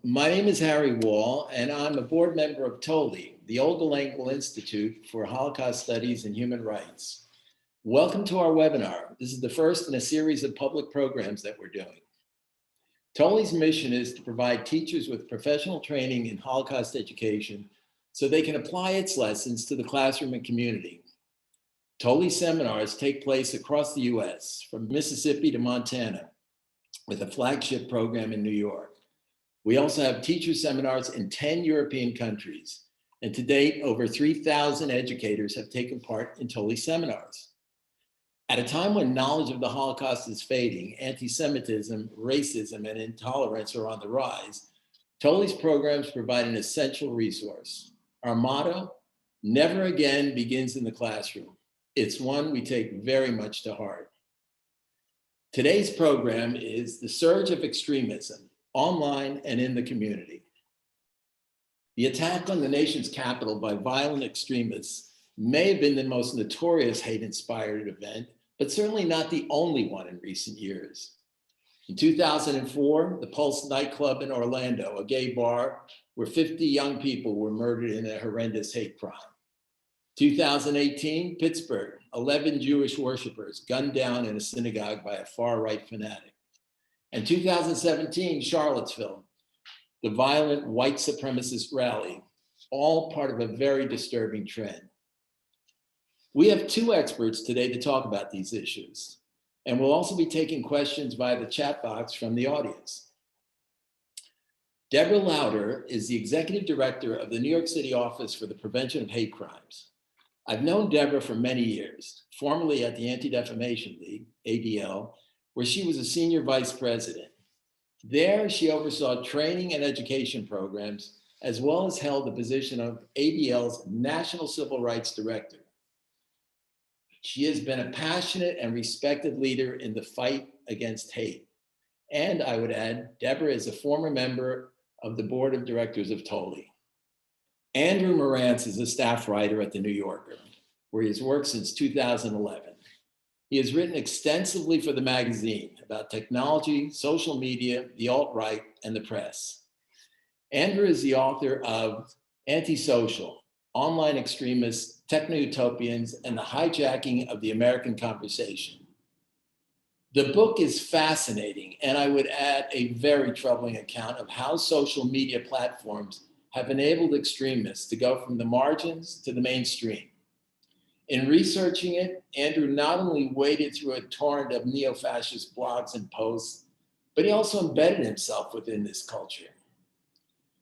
My name is Harry Wall, and I'm a board member of TOLI, the Olga Lengyel Institute for Holocaust Studies and Human Rights. Welcome to our webinar. This is the first in a series of public programs that we're doing. TOLI's mission is to provide teachers with professional training in Holocaust education so they can apply its lessons to the classroom and community. TOLI seminars take place across the US, from Mississippi to Montana, with a flagship program in New York. We also have teacher seminars in 10 European countries, and to date, over 3,000 educators have taken part in TOLI seminars. At a time when knowledge of the Holocaust is fading, anti-Semitism, racism, and intolerance are on the rise, TOLI's programs provide an essential resource. Our motto, never again, begins in the classroom. It's one we take very much to heart. Today's program is The Surge of Extremism, online and in the community. The attack on the nation's capital by violent extremists may have been the most notorious hate-inspired event, but certainly not the only one in recent years. In 2004, the Pulse nightclub in Orlando, a gay bar where 50 young people were murdered in a horrendous hate crime. 2018, Pittsburgh, 11 Jewish worshipers gunned down in a synagogue by a far-right fanatic. And 2017, Charlottesville, the violent white supremacist rally, all part of a very disturbing trend. We have two experts today to talk about these issues, and we'll also be taking questions via the chat box from the audience. Deborah Lauter is the executive director of the New York City Office for the Prevention of Hate Crimes. I've known Deborah for many years, formerly at the Anti-Defamation League, ADL, where she was a senior vice president. There, she oversaw training and education programs, as well as held the position of ADL's National Civil Rights Director. She has been a passionate and respected leader in the fight against hate. And I would add, Deborah is a former member of the board of directors of TOLI. Andrew Marantz is a staff writer at The New Yorker, where he has worked since 2011. He has written extensively for the magazine about technology, social media, the alt-right, and the press. Andrew is the author of Antisocial, Online Extremists, Techno-Utopians, and the Hijacking of the American Conversation. The book is fascinating, and I would add a very troubling account of how social media platforms have enabled extremists to go from the margins to the mainstream. In researching it, Andrew not only waded through a torrent of neo-fascist blogs and posts, but he also embedded himself within this culture.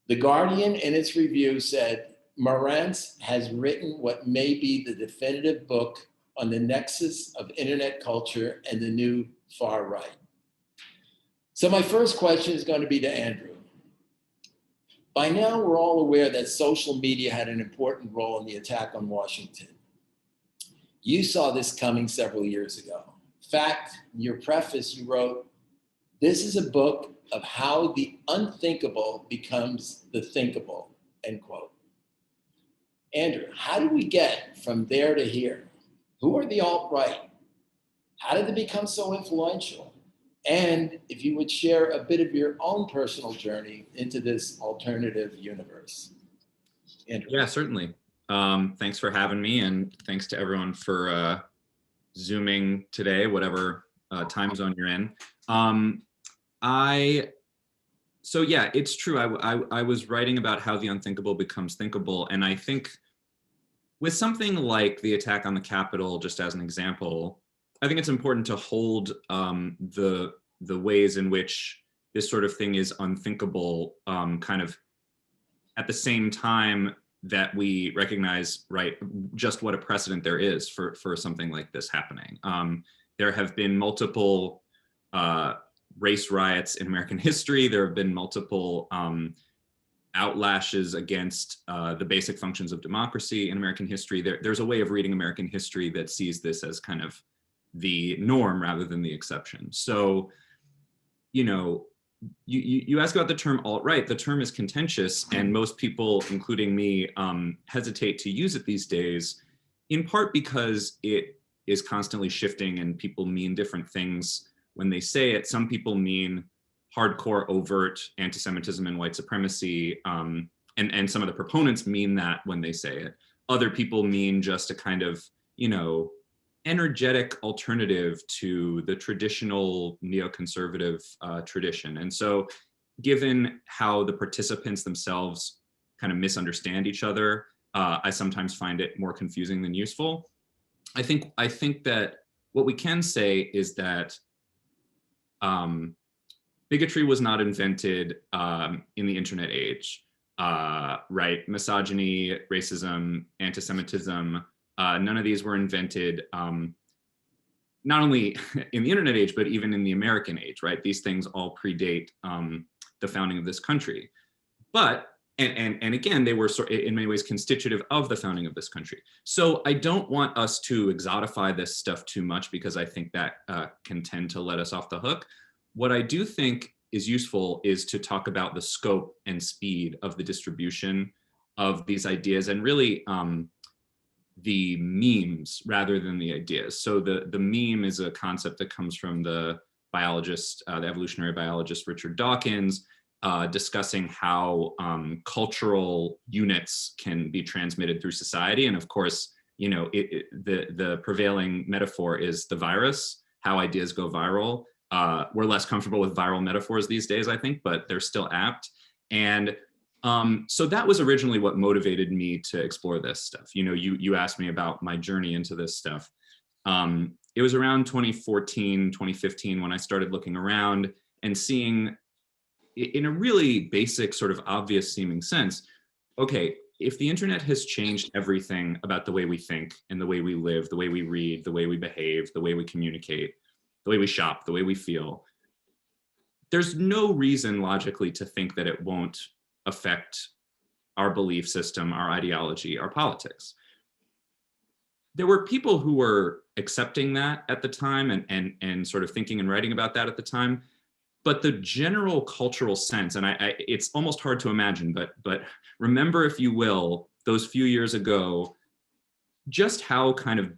The Guardian, in its review, said, Marantz has written what may be the definitive book on the nexus of internet culture and the new far right. So my first question is going to be to Andrew. By now, we're all aware that social media had an important role in the attack on Washington. You saw this coming several years ago. In fact, in your preface, you wrote, "This is a book of how the unthinkable becomes the thinkable," end quote. Andrew, how did we get from there to here? Who are the alt-right? How did they become so influential? And if you would share a bit of your own personal journey into this alternative universe. Andrew. Yeah, certainly. Thanks for having me, and thanks to everyone for Zooming today, whatever time zone you're in. So yeah, it's true. I was writing about how the unthinkable becomes thinkable, and I think with something like the attack on the Capitol, just as an example, I think it's important to hold the ways in which this sort of thing is unthinkable, kind of at the same time that we recognize, right, just what a precedent there is for something like this happening. There have been multiple race riots in American history. There have been multiple outlashes against the basic functions of democracy in American history. There's a way of reading American history that sees this as kind of the norm rather than the exception. So, you know, you ask about the term alt-right. The term is contentious, and most people, including me, hesitate to use it these days, in part because it is constantly shifting and people mean different things when they say it. Some people mean hardcore, overt anti-Semitism and white supremacy. And some of the proponents mean that when they say it. Other people mean just a kind of, energetic alternative to the traditional neoconservative tradition. And so given how the participants themselves kind of misunderstand each other, I sometimes find it more confusing than useful. I think that what we can say is that bigotry was not invented in the internet age, right? Misogyny, racism, anti-Semitism, none of these were invented not only in the internet age, but even in the American age, right? These things all predate the founding of this country. But, and again, they were in many ways constitutive of the founding of this country. So I don't want us to exotify this stuff too much because I think that can tend to let us off the hook. What I do think is useful is to talk about the scope and speed of the distribution of these ideas and really the memes rather than the ideas. So the meme is a concept that comes from the biologist, the evolutionary biologist Richard Dawkins, discussing how cultural units can be transmitted through society. And of course, the prevailing metaphor is the virus, how ideas go viral. We're less comfortable with viral metaphors these days, I think, but they're still apt. And so that was originally what motivated me to explore this stuff. You asked me about my journey into this stuff. It was around 2014, 2015 when I started looking around and seeing, in a really basic, sort of obvious seeming sense, okay, if the internet has changed everything about the way we think and the way we live, the way we read, the way we behave, the way we communicate, the way we shop, the way we feel, there's no reason logically to think that it won't affect our belief system, our ideology, our politics. There were people who were accepting that at the time and sort of thinking and writing about that at the time. But the general cultural sense, and it's almost hard to imagine, but remember, if you will, those few years ago, just how kind of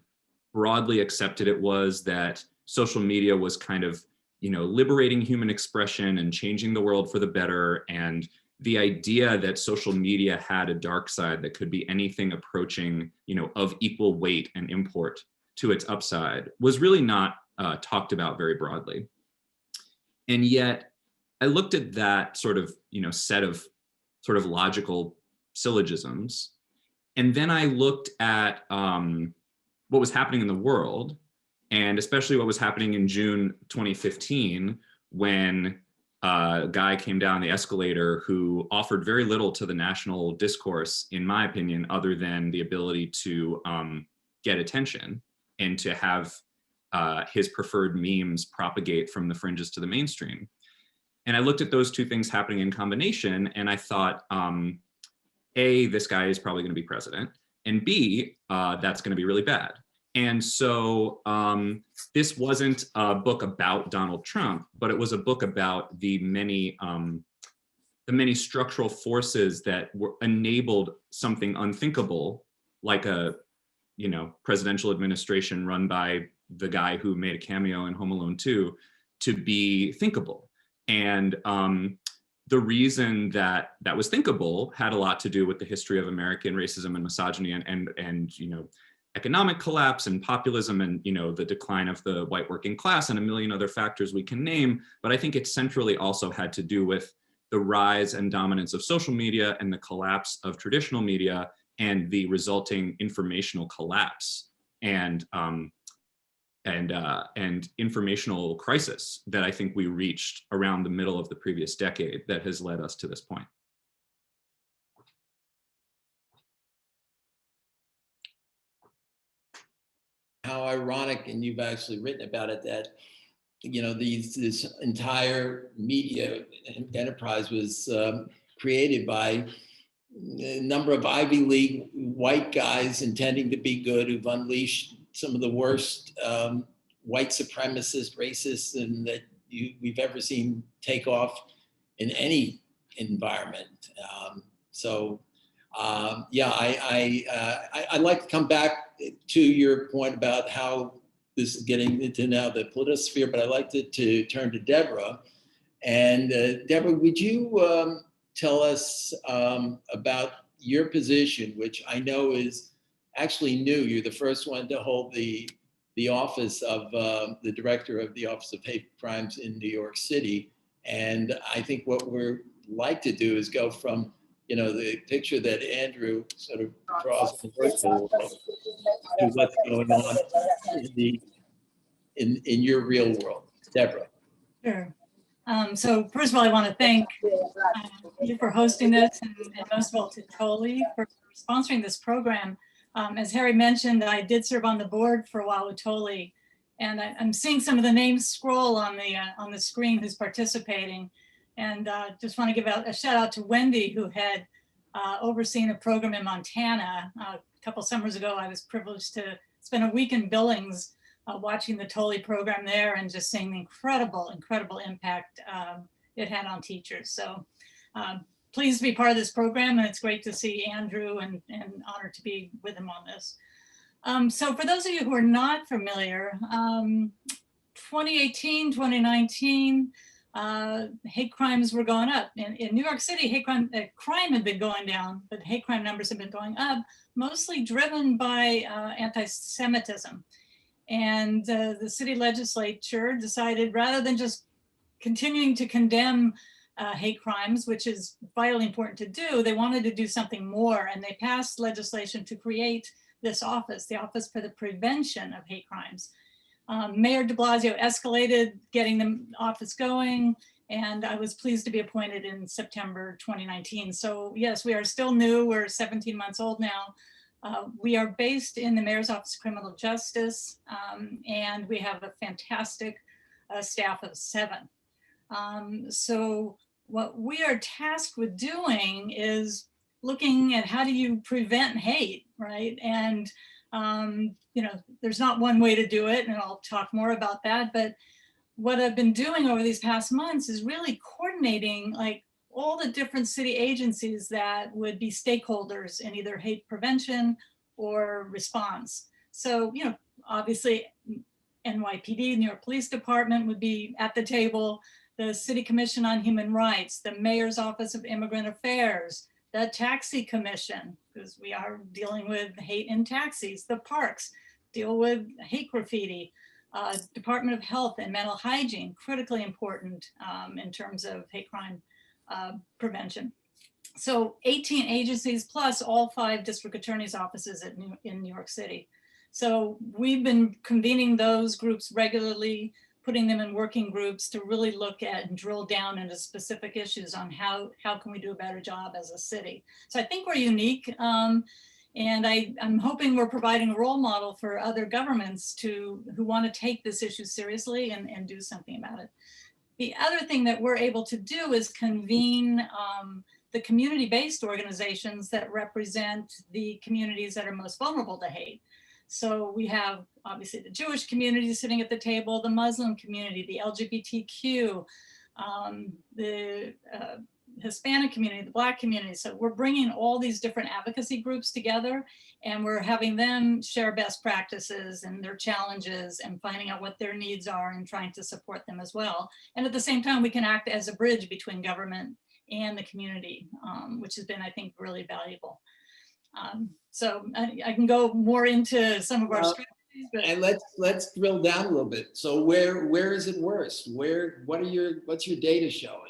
broadly accepted it was that social media was kind of, liberating human expression and changing the world for the better. And the idea that social media had a dark side that could be anything approaching, of equal weight and import to its upside was really not talked about very broadly. And yet I looked at that sort of, set of sort of logical syllogisms. And then I looked at what was happening in the world, and especially what was happening in June 2015, when a guy came down the escalator who offered very little to the national discourse, in my opinion, other than the ability to get attention and to have his preferred memes propagate from the fringes to the mainstream. And I looked at those two things happening in combination, and I thought, A, this guy is probably going to be president, and B, that's going to be really bad. And so this wasn't a book about Donald Trump, but it was a book about the many structural forces that enabled something unthinkable, like a presidential administration run by the guy who made a cameo in Home Alone 2, to be thinkable. And the reason that that was thinkable had a lot to do with the history of American racism and misogyny and economic collapse and populism and the decline of the white working class and a million other factors we can name. But I think it centrally also had to do with the rise and dominance of social media and the collapse of traditional media and the resulting informational collapse and informational crisis that I think we reached around the middle of the previous decade that has led us to this point. How ironic, and you've actually written about it, that this entire media enterprise was created by a number of Ivy League white guys intending to be good, who've unleashed some of the worst white supremacist, racists, and that we've ever seen take off in any environment. I'd like to come back to your point about how this is getting into now the political sphere, but I'd like to turn to Deborah And Deborah, would you tell us about your position, which I know is actually new. You're the first one to hold the office of the director of the Office of Hate Crimes in New York City. And I think what we're like to do is go from, you know, the picture that Andrew sort of draws in the virtual world to what's going on in your real world. Deborah. Sure. So first of all, I want to thank you for hosting this, and most of all to Tolly for sponsoring this program. As Harry mentioned, I did serve on the board for a while with Tolly, and I'm seeing some of the names scroll on the screen who's participating. And just want to give out a shout out to Wendy, who had overseen a program in Montana. A couple summers ago, I was privileged to spend a week in Billings watching the Tolly program there and just seeing the incredible impact it had on teachers. So pleased to be part of this program, and it's great to see Andrew and honored to be with him on this. So for those of you who are not familiar, 2018, 2019, hate crimes were going up. In New York City, crime had been going down, but hate crime numbers have been going up, mostly driven by anti-Semitism. And the city legislature decided, rather than just continuing to condemn hate crimes, which is vitally important to do, they wanted to do something more. And they passed legislation to create this office, the Office for the Prevention of Hate Crimes. Mayor de Blasio escalated getting the office going, and I was pleased to be appointed in September 2019. So yes, we are still new. We're 17 months old now. We are based in the Mayor's Office of Criminal Justice, and we have a fantastic staff of 7. So what we are tasked with doing is looking at how do you prevent hate, right? And you know, there's not one way to do it, and I'll talk more about that. But what I've been doing over these past months is really coordinating like all the different city agencies that would be stakeholders in either hate prevention or response. So, you know, obviously NYPD, New York Police Department would be at the table, the City Commission on Human Rights, the Mayor's Office of Immigrant Affairs, the Taxi Commission, because we are dealing with hate in taxis, the parks, deal with hate graffiti, Department of Health and Mental Hygiene, critically important in terms of hate crime prevention. So 18 agencies plus all 5 district attorney's offices in New York City. So we've been convening those groups regularly, putting them in working groups to really look at and drill down into specific issues on how can we do a better job as a city. So I think we're unique. And I'm hoping we're providing a role model for other governments who want to take this issue seriously and do something about it. The other thing that we're able to do is convene the community-based organizations that represent the communities that are most vulnerable to hate. So we have obviously the Jewish community sitting at the table, the Muslim community, the LGBTQ, the Hispanic community, the Black community. So we're bringing all these different advocacy groups together, and we're having them share best practices and their challenges and finding out what their needs are and trying to support them as well. And at the same time, we can act as a bridge between government and the community, which has been, I think, really valuable. So I can go more into some of our strategies. But and let's drill down a little bit. So where is it worse? What's your data showing?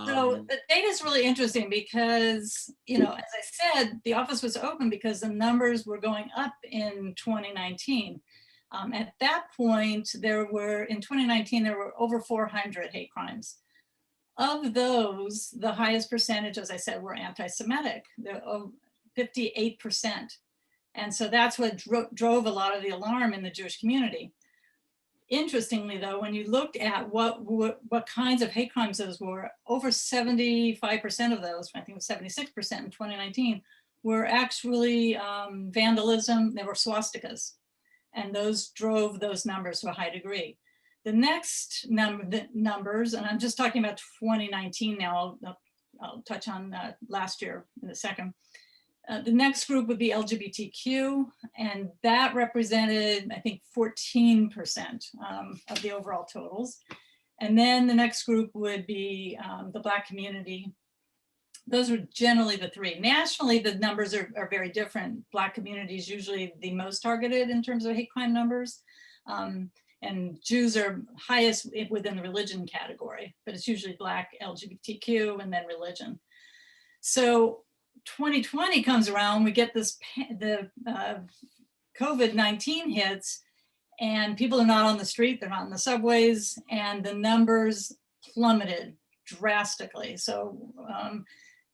So the data is really interesting because, you know, as I said, the office was open because the numbers were going up in 2019. At that point, in 2019, there were over 400 hate crimes. Of those, the highest percentage, as I said, were anti-Semitic, 58%. And so that's what drove a lot of the alarm in the Jewish community. Interestingly, though, when you looked at what kinds of hate crimes those were, over 75% of those, I think it was 76% in 2019, were actually vandalism. They were swastikas, and those drove those numbers to a high degree. The next numbers, and I'm just talking about 2019 now, I'll touch on last year in a second. The next group would be LGBTQ, and that represented, I think, 14% of the overall totals. And then the next group would be the Black community. Those are generally the three. Nationally, the numbers are very different. Black community is usually the most targeted in terms of hate crime numbers. And Jews are highest within the religion category, but it's usually Black, LGBTQ, and then religion. So 2020 comes around, we get the COVID-19 hits, and people are not on the street, they're not in the subways, and the numbers plummeted drastically. So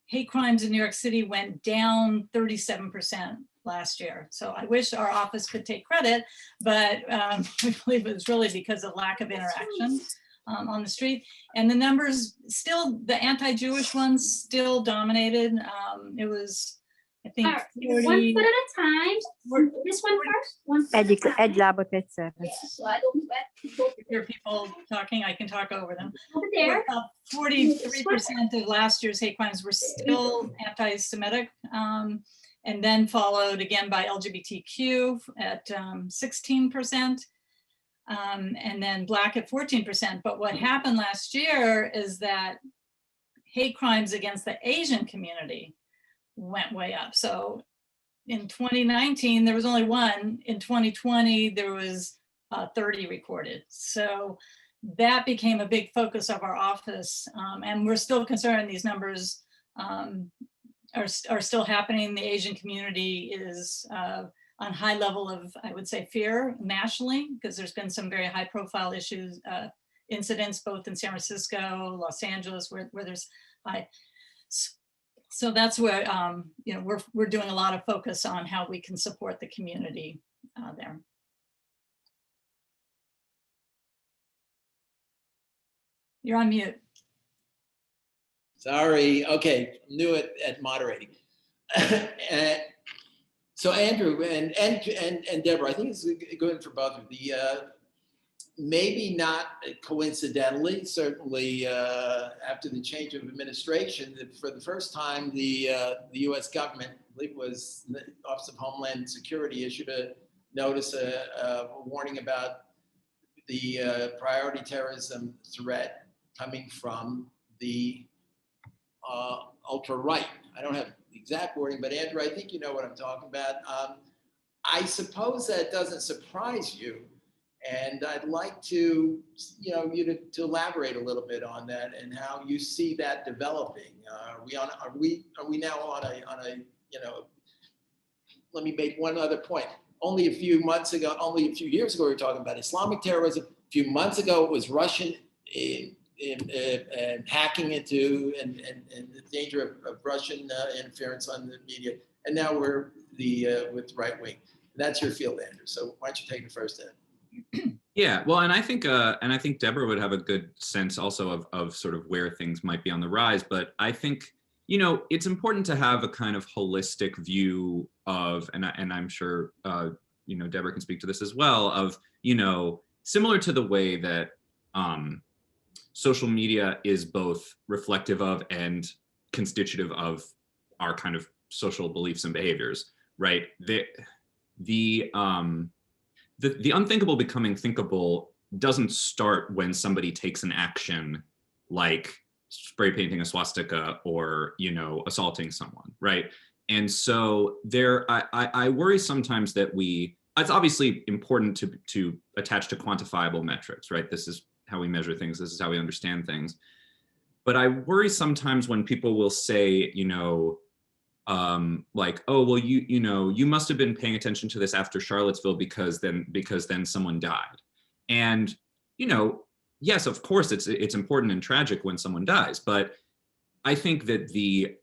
hate crimes in New York City went down 37% last year. So I wish our office could take credit, but we believe it was really because of lack of interaction on the street. And the numbers still, the anti-Jewish ones still dominated. It was, I think, 40, 1 foot at a time. This one first. One foot at a time. if there are people talking, I can talk over them. Over there. 43% of last year's hate crimes were still anti-Semitic, and then followed again by LGBTQ at 16%, and then Black at 14%. But what happened last year is that hate crimes against the Asian community went way up. So in 2019, there was only one. In 2020, there was 30 recorded. So that became a big focus of our office. And we're still concerned these numbers are still happening. The Asian community is on high level of, I would say, fear nationally, because there's been some very high profile issues, incidents, both in San Francisco, Los Angeles, where there's high. So that's where, you know, we're doing a lot of focus on how we can support the community there. You're on mute. Sorry. Okay, new at moderating. So Andrew and Deborah, I think it's good for both of you. Maybe not coincidentally, certainly after the change of administration, for the first time, the U.S. government, I believe it was the Office of Homeland Security, issued a notice, a warning about the priority terrorism threat coming from the ultra-right. I don't have the exact wording, but Andrew, I think you know what I'm talking about. I suppose that doesn't surprise you. And I'd like to, you to elaborate a little bit on that and how you see that developing. Are we now on a let me make one other point. Only a few years ago, we were talking about Islamic terrorism. A few months ago, it was Russian and hacking into and the danger of Russian interference on the media. And now we're with right wing. That's your field, Andrew. So why don't you take the first step? Yeah, well, and I think Deborah would have a good sense also of sort of where things might be on the rise. But I think, it's important to have a kind of holistic view of, and I'm sure, Deborah can speak to this as well, of, similar to the way that social media is both reflective of and constitutive of our kind of social beliefs and behaviors, right? The unthinkable becoming thinkable doesn't start when somebody takes an action like spray painting a swastika or, assaulting someone, right? And so I worry sometimes that it's obviously important to attach to quantifiable metrics, right? This is how we measure things. This is how we understand things. But I worry sometimes when people will say, like, oh, well, you must have been paying attention to this after Charlottesville because then someone died. And, yes, of course, it's important and tragic when someone dies. But I think that the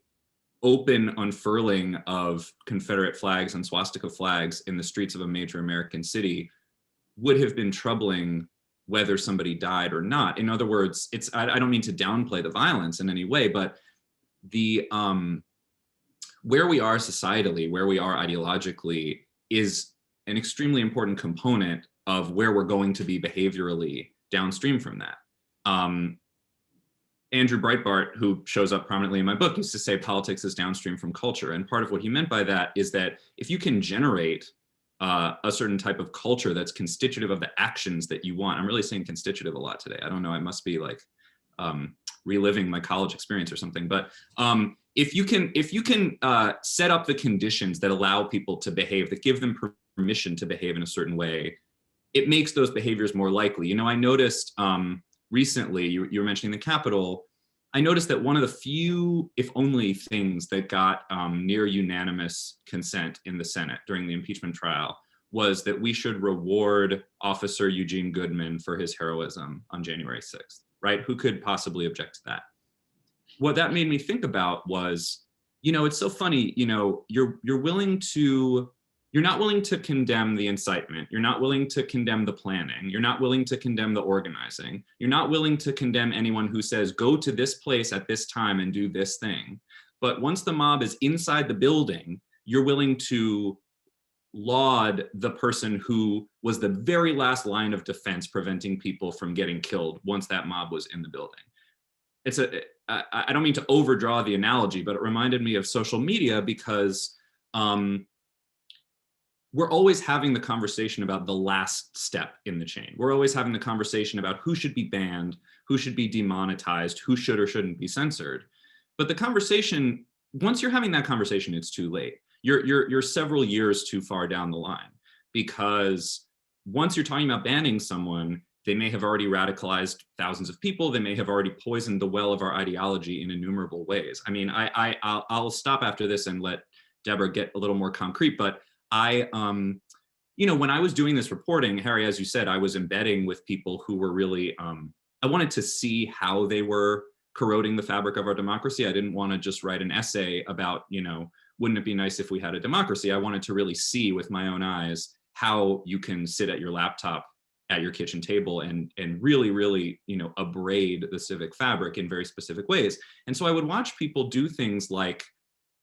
open unfurling of Confederate flags and swastika flags in the streets of a major American city would have been troubling whether somebody died or not. In other words, I don't mean to downplay the violence in any way, but the where we are societally, where we are ideologically, is an extremely important component of where we're going to be behaviorally downstream from that. Andrew Breitbart, who shows up prominently in my book, used to say politics is downstream from culture. And part of what he meant by that is that if you can generate a certain type of culture that's constitutive of the actions that you want. I'm really saying constitutive a lot today. I don't know, I must be like reliving my college experience or something, but if you can set up the conditions that allow people to behave, that give them permission to behave in a certain way, it makes those behaviors more likely. You know, I noticed recently, you were mentioning the Capitol, I noticed that one of the few, if only, things that got near unanimous consent in the Senate during the impeachment trial was that we should reward Officer Eugene Goodman for his heroism on January 6th, right? Who could possibly object to that? What that made me think about was, you know, it's so funny, you know, you're not willing to condemn the incitement. You're not willing to condemn the planning. You're not willing to condemn the organizing. You're not willing to condemn anyone who says, go to this place at this time and do this thing. But once the mob is inside the building, you're willing to laud the person who was the very last line of defense preventing people from getting killed once that mob was in the building. I don't mean to overdraw the analogy, but it reminded me of social media because we're always having the conversation about the last step in the chain. We're always having the conversation about who should be banned, who should be demonetized, who should or shouldn't be censored. But the conversation, once you're having that conversation, it's too late. You're several years too far down the line, because once you're talking about banning someone, they may have already radicalized thousands of people. They may have already poisoned the well of our ideology in innumerable ways. I mean, I'll stop after this and let Deborah get a little more concrete, but you know, when I was doing this reporting, Harry, as you said, I was embedding with people who were really, I wanted to see how they were corroding the fabric of our democracy. I didn't want to just write an essay about, you know, wouldn't it be nice if we had a democracy? I wanted to really see with my own eyes how you can sit at your laptop at your kitchen table and really, you know, abrade the civic fabric in very specific ways. And so I would watch people do things like,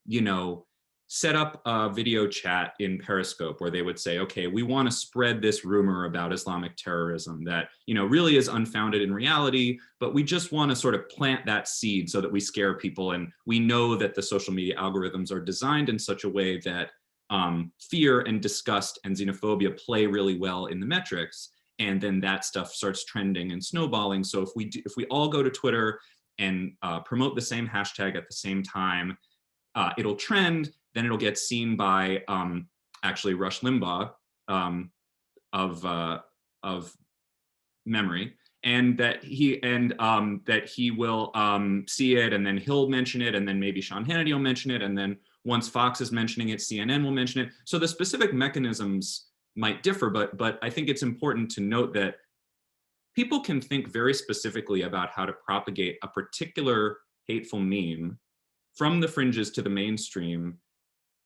you know, set up a video chat in Periscope where they would say, okay, we want to spread this rumor about Islamic terrorism that, you know, really is unfounded in reality, but we just want to sort of plant that seed so that we scare people. And we know that the social media algorithms are designed in such a way that fear and disgust and xenophobia play really well in the metrics. And then that stuff starts trending and snowballing. So if we all go to Twitter and promote the same hashtag at the same time, it'll trend. Then it'll get seen by actually Rush Limbaugh of memory, and that he will see it, and then he'll mention it, and then maybe Sean Hannity will mention it, and then once Fox is mentioning it, CNN will mention it. So the specific mechanisms might differ, but I think it's important to note that people can think very specifically about how to propagate a particular hateful meme from the fringes to the mainstream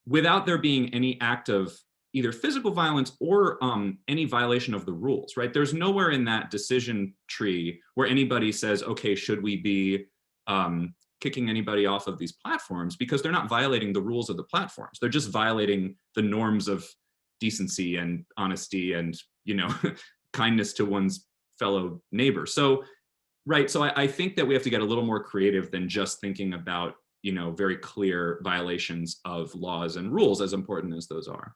without there being any act of either physical violence or any violation of the rules, right? There's nowhere in that decision tree where anybody says, okay, should we be kicking anybody off of these platforms, because they're not violating the rules of the platforms. They're just violating the norms of decency and honesty and, you know, kindness to one's fellow neighbor. So, right, so I think that we have to get a little more creative than just thinking about, you know, very clear violations of laws and rules, as important as those are.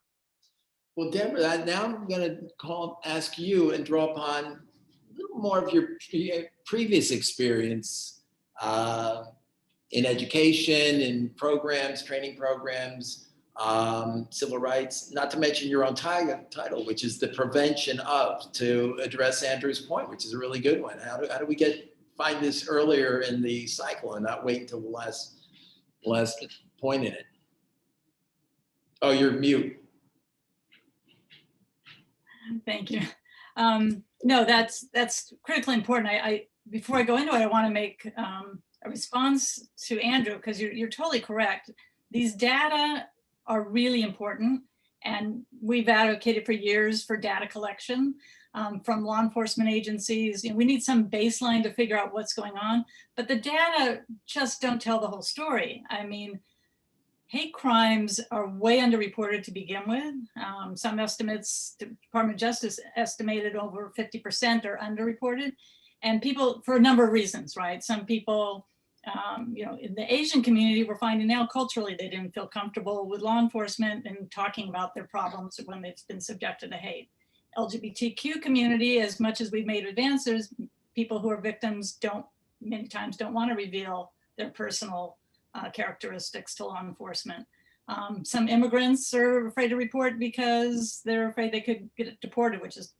Well, Deborah, now I'm going to ask you and draw upon a little more of your previous experience in education, in programs, training programs, civil rights, not to mention your own title, which is the prevention of, to address Andrew's point, which is a really good one. How do we find this earlier in the cycle and not wait until the last point in it? Oh, you're mute. Thank you. No, that's critically important. Before I go into it, I want to make a response to Andrew, because you're totally correct. These data are really important, and we've advocated for years for data collection from law enforcement agencies. You know, we need some baseline to figure out what's going on, but the data just don't tell the whole story. I mean, hate crimes are way underreported to begin with. Some estimates, the Department of Justice estimated over 50% are underreported. And people, for a number of reasons, right? Some people in the Asian community, we're finding now culturally they didn't feel comfortable with law enforcement and talking about their problems when they've been subjected to hate. LGBTQ community, as much as we've made advances, people who are victims many times don't want to reveal their personal characteristics to law enforcement. Some immigrants are afraid to report because they're afraid they could get deported, which is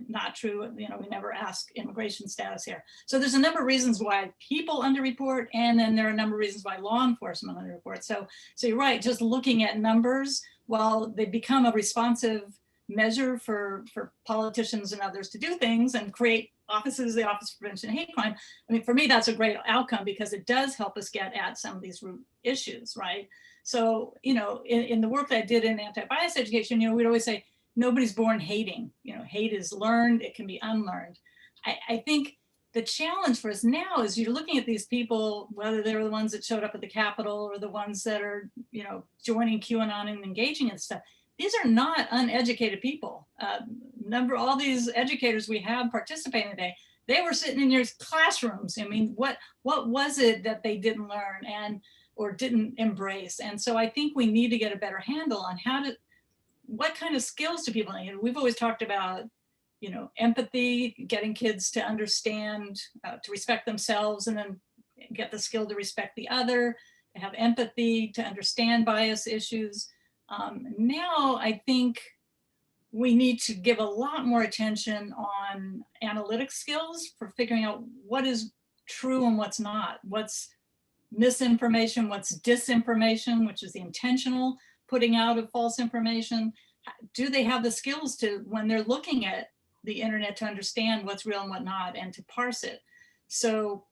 not true. We never ask immigration status here. So there's a number of reasons why people underreport, and then there are a number of reasons why law enforcement underreport. So you're right, just looking at numbers, while they become a responsive measure for politicians and others to do things and create offices, the Office of Prevention of Hate Crime. I mean, for me, that's a great outcome because it does help us get at some of these root issues, right? So, in the work that I did in anti-bias education, we'd always say, nobody's born hating. Hate is learned, it can be unlearned. I think the challenge for us now is you're looking at these people, whether they're the ones that showed up at the Capitol or the ones that are, joining QAnon and engaging in stuff. These are not uneducated people. All these educators we have participating today, they were sitting in your classrooms. I mean, what was it that they didn't learn or didn't embrace? And so I think we need to get a better handle on what kind of skills do people need? We've always talked about, empathy, getting kids to understand, to respect themselves, and then get the skill to respect the other, to have empathy, to understand bias issues. Now I think we need to give a lot more attention on analytic skills for figuring out what is true and what's not, what's misinformation, what's disinformation, which is the intentional putting out of false information. Do they have the skills to, when they're looking at the internet, to understand what's real and what not, and to parse it? So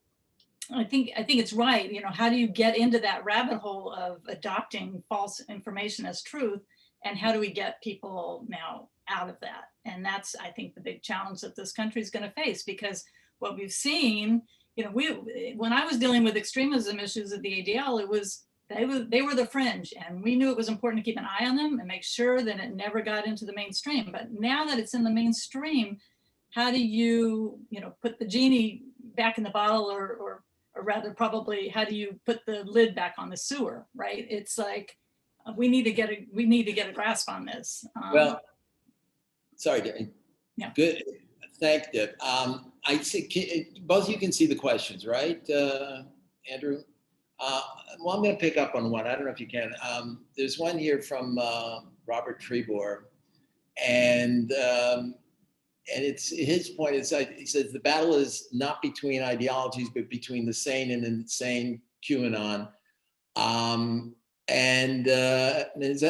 I think it's right. How do you get into that rabbit hole of adopting false information as truth, and how do we get people now out of that? And that's, I think, the big challenge that this country is going to face, because what we've seen, when I was dealing with extremism issues at the ADL, they were the fringe, and we knew it was important to keep an eye on them and make sure that it never got into the mainstream. But now that it's in the mainstream, how do you, put the genie back in the bottle, or rather, probably, how do you put the lid back on the sewer? Right? It's like we need to get a grasp on this. Well, sorry, Dave. Yeah. Good. Thank you. I see both of you can see the questions, right, Andrew? Well, I'm going to pick up on one. I don't know if you can. There's one here from Robert Trebor, and it's his point is, he says the battle is not between ideologies, but between the sane and insane QAnon. And his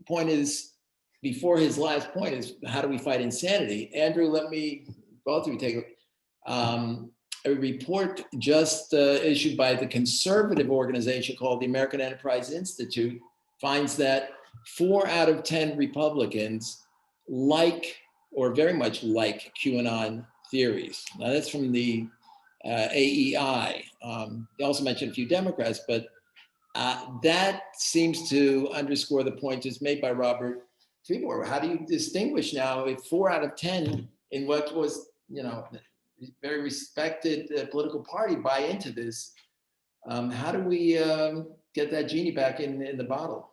point is, before his last point is, how do we fight insanity? Andrew, let me, both of you take a report just issued by the conservative organization called the American Enterprise Institute finds that 4 out of 10 Republicans like, or very much like, QAnon theories. Now that's from the AEI. They also mentioned a few Democrats, but that seems to underscore the point just made by Robert Trebor. How do you distinguish now if 4 out of 10 in what was, very respected political party buy into this? How do we get that genie back in the bottle?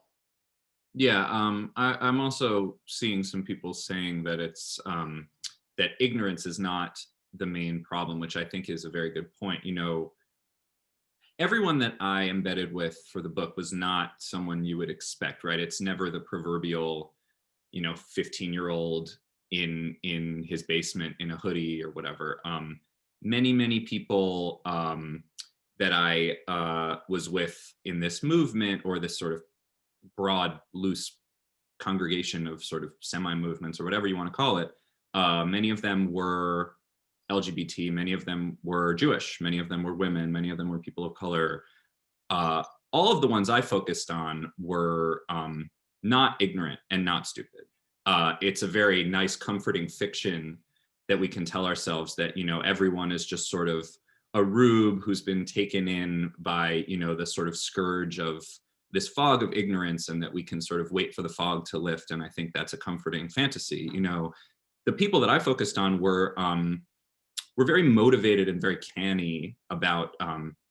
Yeah, I'm also seeing some people saying that it's that ignorance is not the main problem, which I think is a very good point. Everyone that I embedded with for the book was not someone you would expect, right? It's never the proverbial, 15-year-old in his basement in a hoodie or whatever. Many people that I was with in this movement, or this sort of broad, loose congregation of sort of semi-movements, or whatever you want to call it, many of them were LGBT, many of them were Jewish, many of them were women, many of them were people of color. All of the ones I focused on were not ignorant and not stupid. It's a very nice, comforting fiction that we can tell ourselves that, everyone is just sort of a rube who's been taken in by, the sort of scourge of this fog of ignorance, and that we can sort of wait for the fog to lift. And I think that's a comforting fantasy. The people that I focused on were very motivated and very canny about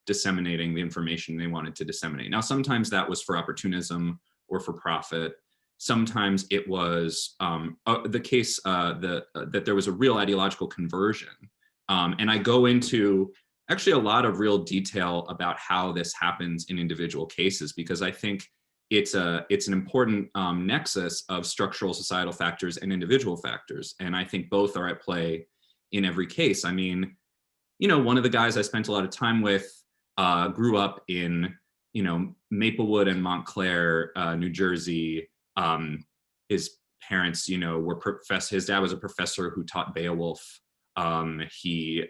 disseminating the information they wanted to disseminate. Now, sometimes that was for opportunism or for profit. Sometimes it was the case that there was a real ideological conversion. And I go into actually a lot of real detail about how this happens in individual cases, because I think it's an important nexus of structural societal factors and individual factors. And I think both are at play in every case. I mean, you know, one of the guys I spent a lot of time with grew up in, you know, Maplewood and Montclair, New Jersey. His parents, you know, were his dad was a professor who taught Beowulf. He,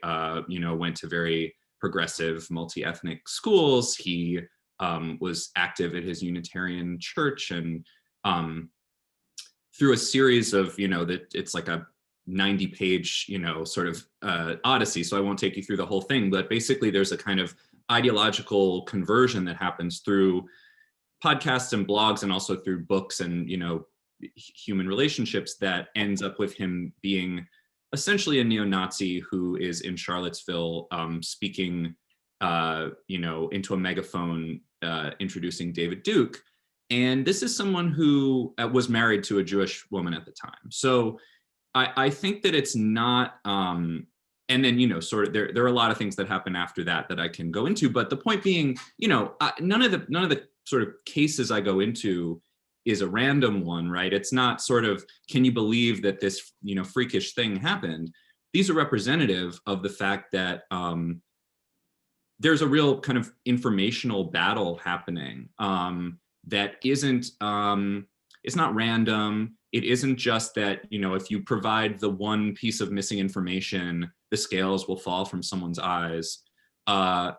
you know, went to very progressive multi-ethnic schools. He was active at his Unitarian church, and through a series of, you know, that it's like a 90-page, you know, sort of odyssey. So I won't take you through the whole thing, but basically there's a kind of ideological conversion that happens through podcasts and blogs, and also through books and, you know, human relationships, that ends up with him being essentially a neo-Nazi who is in Charlottesville speaking, you know, into a megaphone, introducing David Duke. And this is someone who was married to a Jewish woman at the time. So I think that it's not, and then, you know, sort of there are a lot of things that happen after that I can go into. But the point being, you know, none of the sort of cases I go into is a random one, right? It's not sort of, can you believe that this, you know, freakish thing happened? These are representative of the fact that there's a real kind of informational battle happening that isn't, it's not random. It isn't just that, you know, if you provide the one piece of missing information, the scales will fall from someone's eyes.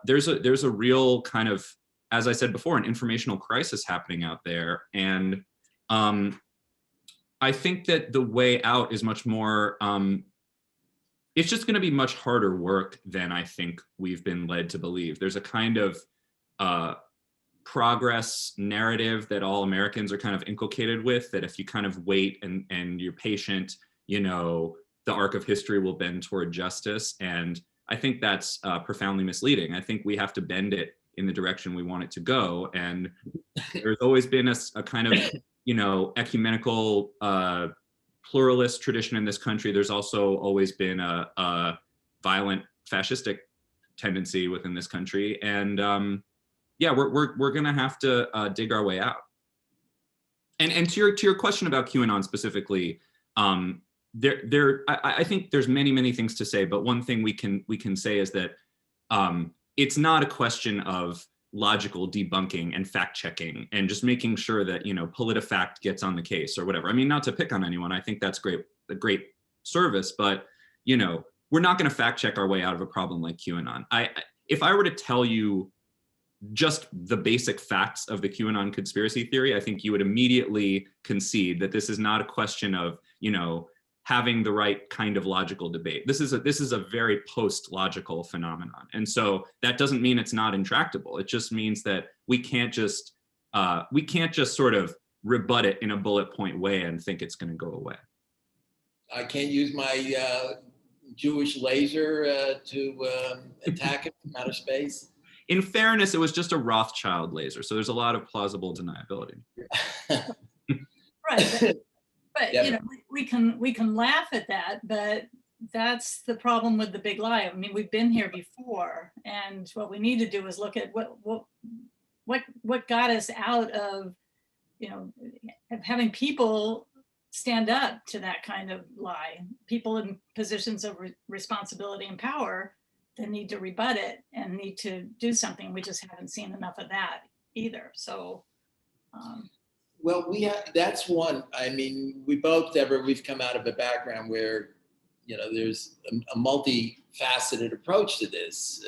There's a real kind of, as I said before, an informational crisis happening out there. And I think that the way out is much more, it's just going to be much harder work than I think we've been led to believe. There's a kind of progress narrative that all Americans are kind of inculcated with, that if you kind of wait and you're patient, you know, the arc of history will bend toward justice. And I think that's profoundly misleading. I think we have to bend it in the direction we want it to go. And there's always been a kind of, you know, ecumenical pluralist tradition in this country. There's also always been a violent fascistic tendency within this country. And yeah, we're gonna have to dig our way out. And to your question about QAnon specifically, I think there's many things to say, but one thing we can say is that it's not a question of logical debunking and fact checking and just making sure that, you know, PolitiFact gets on the case or whatever. I mean, not to pick on anyone, I think that's a great service, but, you know, we're not going to fact check our way out of a problem like QAnon. If I were to tell you just the basic facts of the QAnon conspiracy theory, I think you would immediately concede that this is not a question of, you know, having the right kind of logical debate. This is a very post-logical phenomenon. And so that doesn't mean it's not intractable. It just means that we can't just sort of rebut it in a bullet point way and think it's going to go away. I can't use my Jewish laser to attack it from outer space. In fairness, it was just a Rothschild laser, so there's a lot of plausible deniability. Right. But Yeah. you know, we can laugh at that, but that's the problem with the big lie. I mean, we've been here before, and what we need to do is look at what got us out of, you know, having people stand up to that kind of lie. People in positions of responsibility and power that need to rebut it and need to do something. We just haven't seen enough of that either. So. Well, that's one. I mean, we both, Deborah, we've come out of a background where, you know, there's a multifaceted approach to this.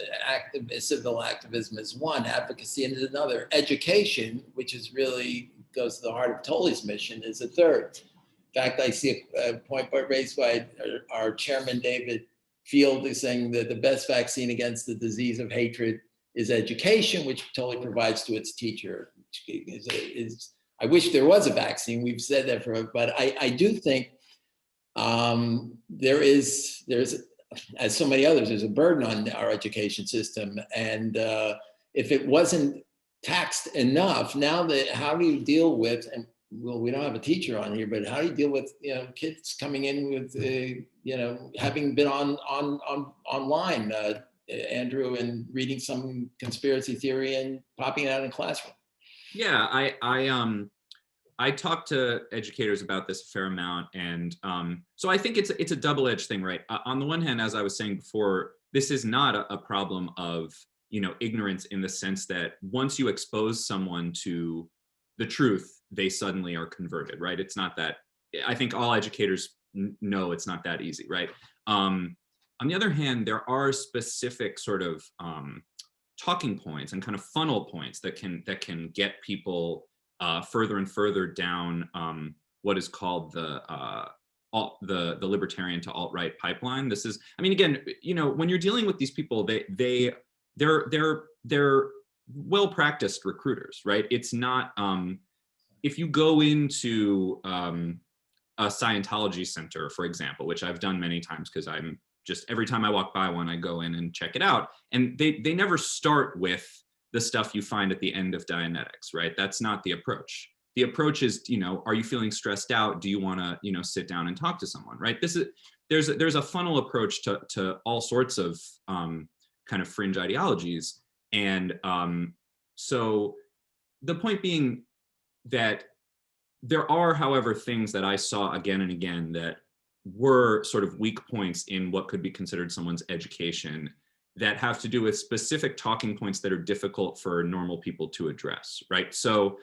Civil activism is one, advocacy is another. Education, which is really goes to the heart of Tolley's mission, is a third. In fact, I see a point raised by our chairman, David Field, is saying that the best vaccine against the disease of hatred is education, which Tolley provides to its teacher. I wish there was a vaccine. We've said that but I do think there's as so many others, is a burden on our education system. And if it wasn't taxed enough, now that, how do you deal with, and well, we don't have a teacher on here, but how do you deal with, kids coming in with, having been online, Andrew, and reading some conspiracy theory and popping it out in classroom? Yeah, I talk to educators about this a fair amount, and so I think it's a double-edged thing, right? On the one hand, as I was saying before, this is not a problem of ignorance in the sense that once you expose someone to the truth, they suddenly are converted, right? It's not that. I think all educators know it's not that easy, right? On the other hand, there are specific sort of talking points and kind of funnel points that can get people further and further down what is called the libertarian to alt-right pipeline. This is, I mean, again, when you're dealing with these people, they're well-practiced recruiters, right? It's not, if you go into a Scientology center, for example, which I've done many times because I'm just, every time I walk by one, I go in and check it out. And they never start with the stuff you find at the end of Dianetics, right? That's not the approach. The approach is, are you feeling stressed out? Do you want to, sit down and talk to someone, right? There's a funnel approach to all sorts of kind of fringe ideologies. And so the point being that there are, however, things that I saw again and again that were sort of weak points in what could be considered someone's education that have to do with specific talking points that are difficult for normal people to address, right? So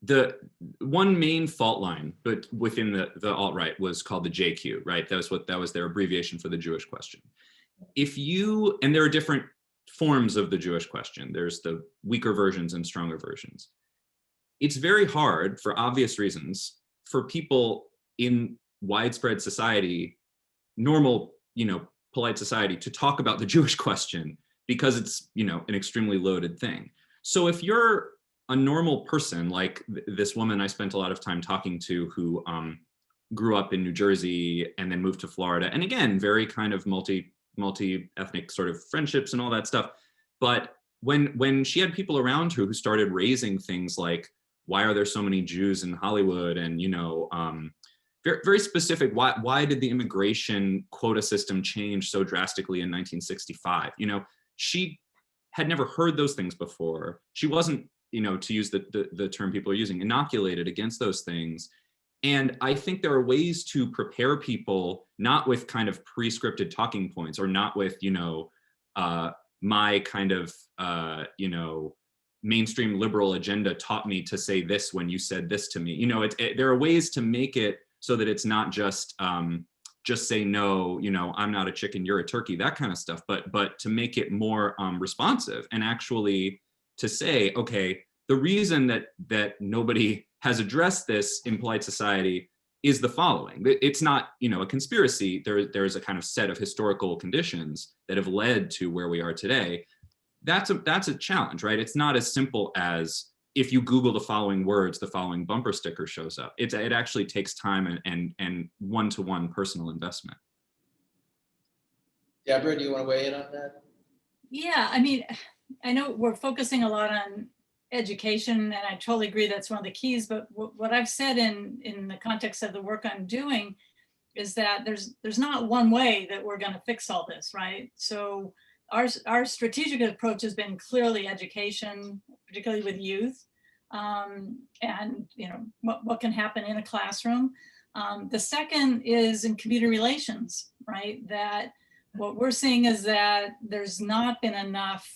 the one main fault line, but within the alt-right, was called the JQ, right? That was their abbreviation for the Jewish question. And there are different forms of the Jewish question. There's the weaker versions and stronger versions. It's very hard, for obvious reasons, for people in widespread society, normal, polite society, to talk about the Jewish question because it's, an extremely loaded thing. So if you're a normal person, like this woman I spent a lot of time talking to, who grew up in New Jersey and then moved to Florida, and again, very kind of multi-ethnic sort of friendships and all that stuff. But when she had people around her who started raising things like, why are there so many Jews in Hollywood? And, very, very specific, why did the immigration quota system change so drastically in 1965? She had never heard those things before. She wasn't, to use the term people are using, inoculated against those things. And I think there are ways to prepare people, not with kind of pre-scripted talking points, or not with, my kind of, mainstream liberal agenda taught me to say this when you said this to me. There are ways to make it so that it's not just say no, I'm not a chicken, you're a turkey, that kind of stuff, but to make it more responsive, and actually to say, okay, the reason that nobody has addressed this in polite society is the following. It's not, a conspiracy. There's a kind of set of historical conditions that have led to where we are today. That's a challenge, right? It's not as simple as, if you Google the following words, the following bumper sticker shows up. It actually takes time and one-to-one personal investment. Deborah, do you want to weigh in on that? Yeah, I mean, I know we're focusing a lot on education, and I totally agree that's one of the keys, but what I've said in the context of the work I'm doing is that there's not one way that we're going to fix all this, right? So our strategic approach has been clearly education, particularly with youth, and what can happen in a classroom. The second is in community relations, right? That what we're seeing is that there's not been enough.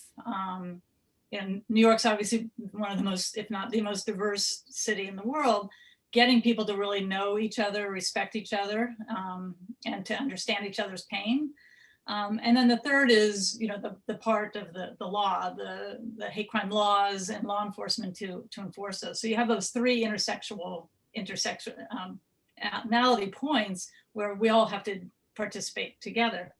And New York's obviously one of the most, if not the most diverse city in the world, getting people to really know each other, respect each other, and to understand each other's pain. And then the third is, the part of the law, the hate crime laws and law enforcement to enforce those. So you have those three intersectionality points where we all have to participate together.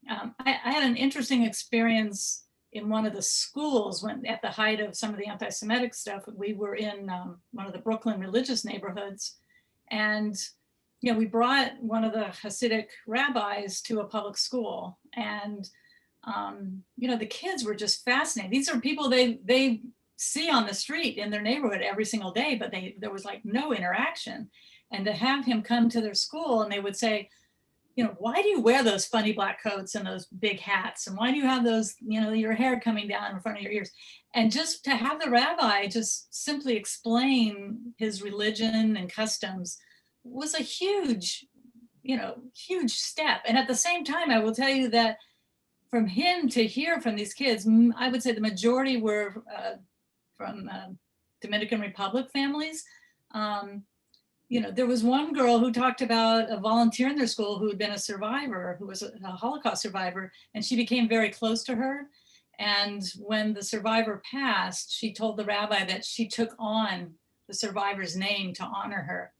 I had an interesting experience in one of the schools when, at the height of some of the anti-Semitic stuff, we were in one of the Brooklyn religious neighborhoods, and we brought one of the Hasidic rabbis to a public school, and the kids were just fascinated. These are people they see on the street in their neighborhood every single day, but there was like no interaction. And to have him come to their school, and they would say, why do you wear those funny black coats and those big hats? And why do you have those, your hair coming down in front of your ears? And just to have the rabbi just simply explain his religion and customs was a huge step. And at the same time, I will tell you that from him to hear from these kids, I would say the majority were from Dominican Republic families. There was one girl who talked about a volunteer in their school who had been a survivor, who was a Holocaust survivor, and she became very close to her. And when the survivor passed, she told the rabbi that she took on the survivor's name to honor her.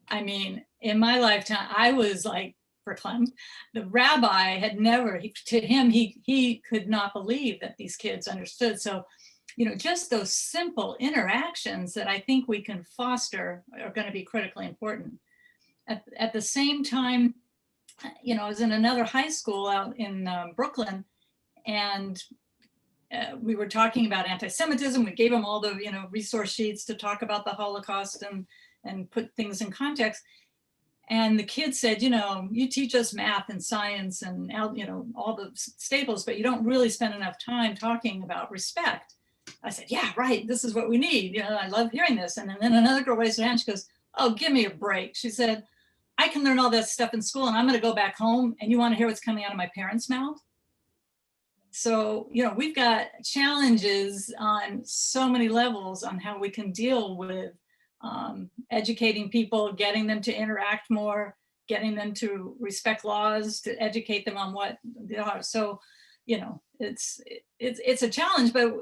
I mean, in my lifetime, I was like verklempt. The rabbi had never, to him, he could not believe that these kids understood. So, just those simple interactions that I think we can foster are going to be critically important. At the same time, I was in another high school out in Brooklyn, and we were talking about anti-Semitism. We gave them all the, resource sheets to talk about the Holocaust and put things in context. And the kids said, you teach us math and science and, all the staples, but you don't really spend enough time talking about respect. I said, yeah, right. This is what we need. I love hearing this. And then another girl raised her hand. She goes, oh, give me a break. She said, I can learn all that stuff in school, and I'm going to go back home, and you want to hear what's coming out of my parents' mouth? So, we've got challenges on so many levels on how we can deal with educating people, getting them to interact more, getting them to respect laws, to educate them on what they are. So, it's a challenge, but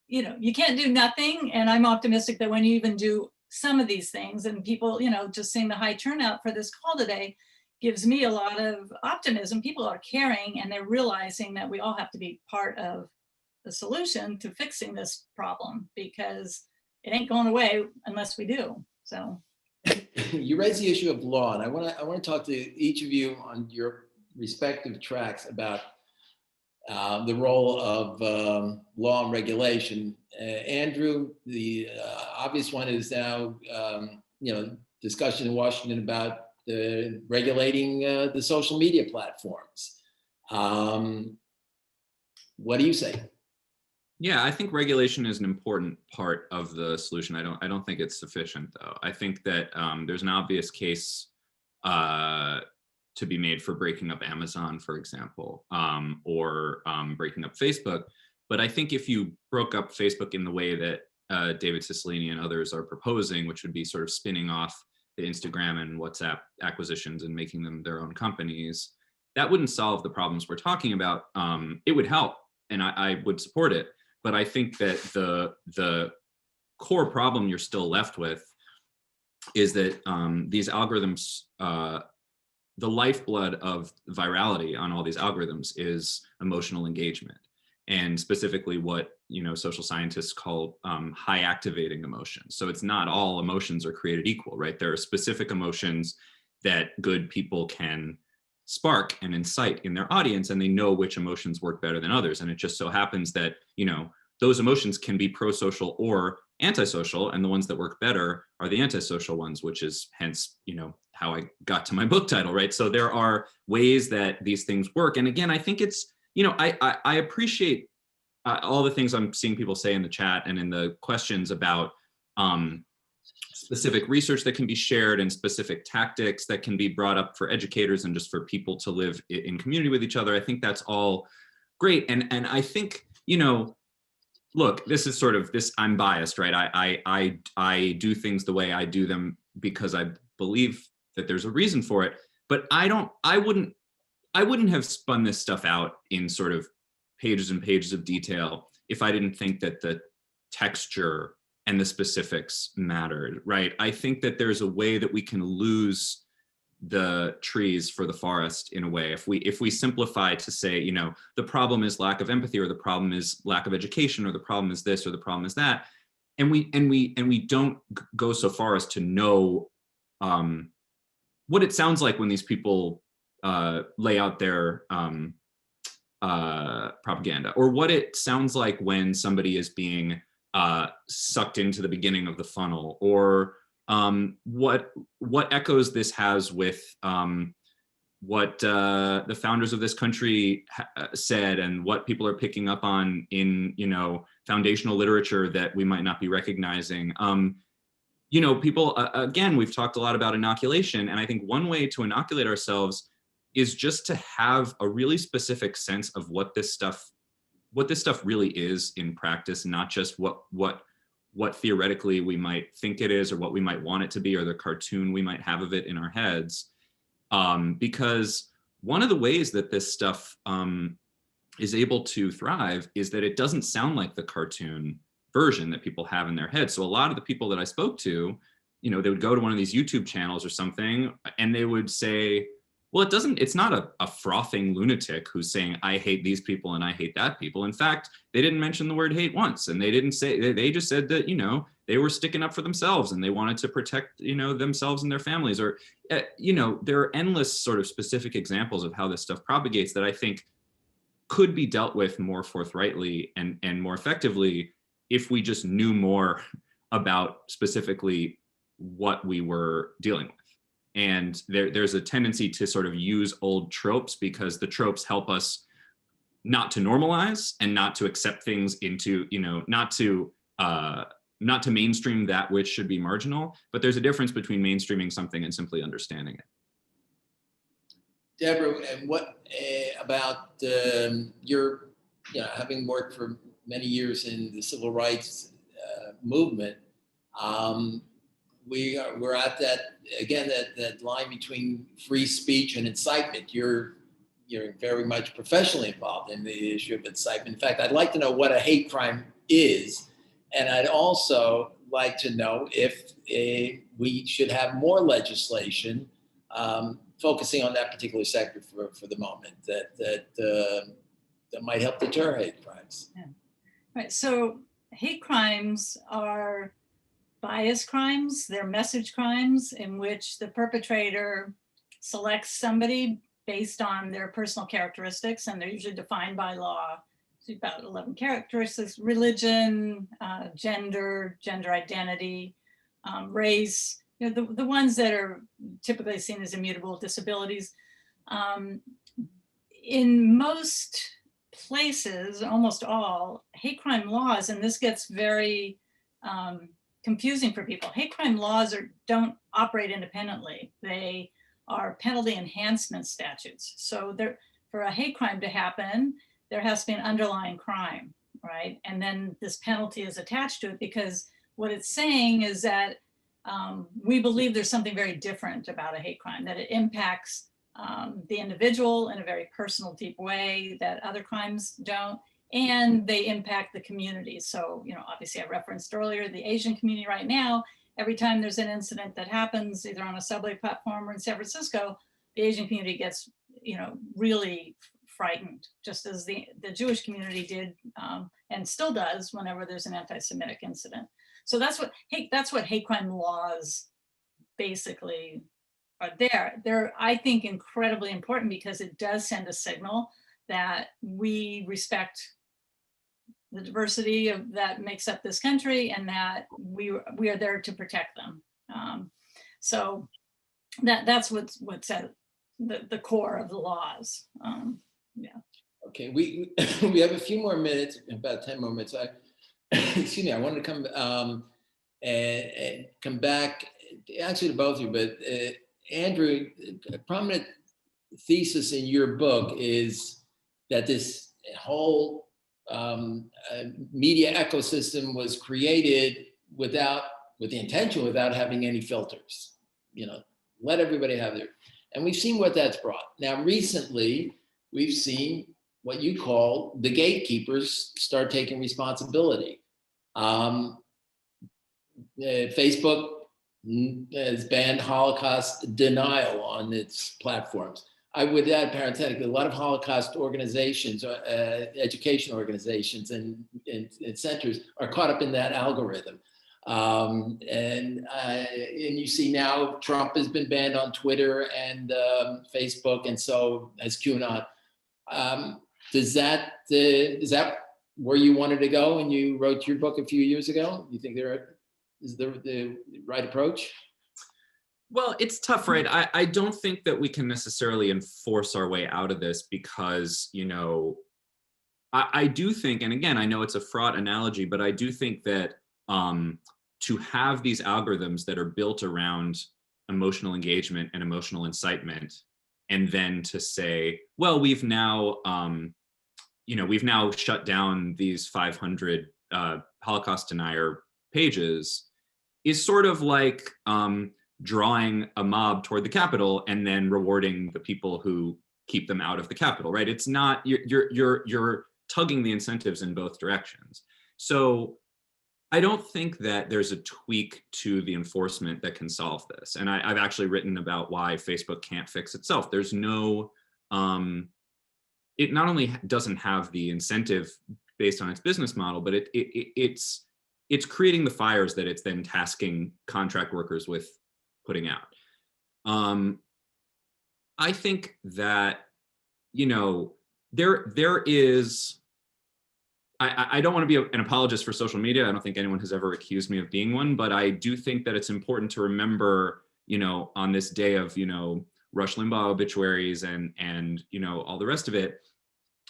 you can't do nothing. And I'm optimistic that when you even do some of these things, and people, just seeing the high turnout for this call today gives me a lot of optimism. People are caring, and they're realizing that we all have to be part of the solution to fixing this problem, because it ain't going away unless we do. So you raise the issue of law, and I want to talk to each of you on your respective tracks about the role of law and regulation. Andrew, the obvious one is now, discussion in Washington about regulating the social media platforms. What do you say? Yeah, I think regulation is an important part of the solution. I don't think it's sufficient, though. I think that there's an obvious case to be made for breaking up Amazon, for example, or breaking up Facebook. But I think if you broke up Facebook in the way that David Cicilline and others are proposing, which would be sort of spinning off the Instagram and WhatsApp acquisitions and making them their own companies, that wouldn't solve the problems we're talking about. It would help, and I would support it. But I think that the core problem you're still left with is that these algorithms, the lifeblood of virality on all these algorithms is emotional engagement, and specifically what social scientists call high activating emotions. So it's not all emotions are created equal, right? There are specific emotions that good people can spark and incite in their audience, and they know which emotions work better than others. And it just so happens that those emotions can be pro-social or antisocial, and the ones that work better are the antisocial ones, which is hence how I got to my book title, right? So there are ways that these things work. And again, I think it's I appreciate all the things I'm seeing people say in the chat and in the questions about specific research that can be shared and specific tactics that can be brought up for educators and just for people to live in community with each other. I think that's all great. And I think, look, this is sort of this, I'm biased, right? I do things the way I do them because I believe that there's a reason for it, but I wouldn't have spun this stuff out in sort of pages and pages of detail if I didn't think that the texture and the specifics mattered, right? I think that there's a way that we can lose the trees for the forest in a way. If we simplify to say, the problem is lack of empathy, or the problem is lack of education, or the problem is this, or the problem is that, and we don't go so far as to know what it sounds like when these people lay out their propaganda, or what it sounds like when somebody is being sucked into the beginning of the funnel, or what echoes this has with what the founders of this country said, and what people are picking up on in, you know, foundational literature that we might not be recognizing. You know, people, again, we've talked a lot about inoculation, and I think one way to inoculate ourselves is just to have a really specific sense of what this stuff really is in practice, not just what theoretically we might think it is, or what we might want it to be, or the cartoon we might have of it in our heads. Because one of the ways that this stuff is able to thrive is that it doesn't sound like the cartoon version that people have in their head. So a lot of the people that I spoke to, you know, they would go to one of these YouTube channels or something, and they would say, well, it's not a frothing lunatic who's saying, I hate these people and I hate that people. In fact, they didn't mention the word hate once, and they didn't say, they just said that, you know, they were sticking up for themselves and they wanted to protect, you know, themselves and their families. Or, you know, there are endless sort of specific examples of how this stuff propagates that I think could be dealt with more forthrightly and more effectively if we just knew more about specifically what we were dealing with. And there's a tendency to sort of use old tropes because the tropes help us not to normalize and not to accept things into, you know, not to mainstream that which should be marginal. But there's a difference between mainstreaming something and simply understanding it. Deborah, and what about your, you know, having worked for many years in the civil rights movement, we're at that again, that line between free speech and incitement. You're very much professionally involved in the issue of incitement. In fact, I'd like to know what a hate crime is, and I'd also like to know if we should have more legislation focusing on that particular sector for the moment that might help deter hate crimes. Yeah. Right. So hate crimes are bias crimes. They're message crimes in which the perpetrator selects somebody based on their personal characteristics, and they're usually defined by law. So about 11 characteristics: religion, gender identity, race, you know, the ones that are typically seen as immutable, disabilities. In most places, almost all, hate crime laws, and this gets very confusing for people, hate crime laws don't operate independently. They are penalty enhancement statutes. So for a hate crime to happen, there has to be an underlying crime, right? And then this penalty is attached to it, because what it's saying is that we believe there's something very different about a hate crime, that it impacts the individual in a very personal, deep way that other crimes don't, and they impact the community. So, you know, obviously I referenced earlier the Asian community right now. Every time there's an incident that happens either on a subway platform or in San Francisco, the Asian community gets, you know, really frightened, just as the Jewish community did and still does whenever there's an anti-Semitic incident. So that's what hate crime laws basically are there. They're, I think, incredibly important because it does send a signal that we respect the diversity that makes up this country, and that we are there to protect them. So that's what's at the core of the laws. Yeah. Okay, we have a few more minutes, about 10 more minutes. Excuse me, I wanted to come back actually to both of you, but Andrew, a prominent thesis in your book is that this whole media ecosystem was created with the intention, without having any filters. You know, let everybody have their, and we've seen what that's brought. Now, recently, we've seen what you call the gatekeepers start taking responsibility. Facebook has banned Holocaust denial on its platforms. I would add parenthetically, a lot of Holocaust organizations, education organizations and centers are caught up in that algorithm. And you see now Trump has been banned on Twitter and Facebook, and so has QAnon. Is that where you wanted to go when you wrote your book a few years ago? You think there is the right approach? Well, it's tough, right? I don't think that we can necessarily enforce our way out of this because, you know, I do think, and again, I know it's a fraught analogy, but I do think that to have these algorithms that are built around emotional engagement and emotional incitement, and then to say, well, we've now shut down these 500 Holocaust denier pages, is sort of like drawing a mob toward the Capitol and then rewarding the people who keep them out of the Capitol, right? It's not, you're tugging the incentives in both directions. So I don't think that there's a tweak to the enforcement that can solve this. And I've actually written about why Facebook can't fix itself. There's no, it not only doesn't have the incentive based on its business model, but it's creating the fires that it's then tasking contract workers with putting out. I think that, you know, there is, I don't want to be an apologist for social media. I don't think anyone has ever accused me of being one, but I do think that it's important to remember, you know, on this day of, you know, Rush Limbaugh obituaries and, you know, all the rest of it,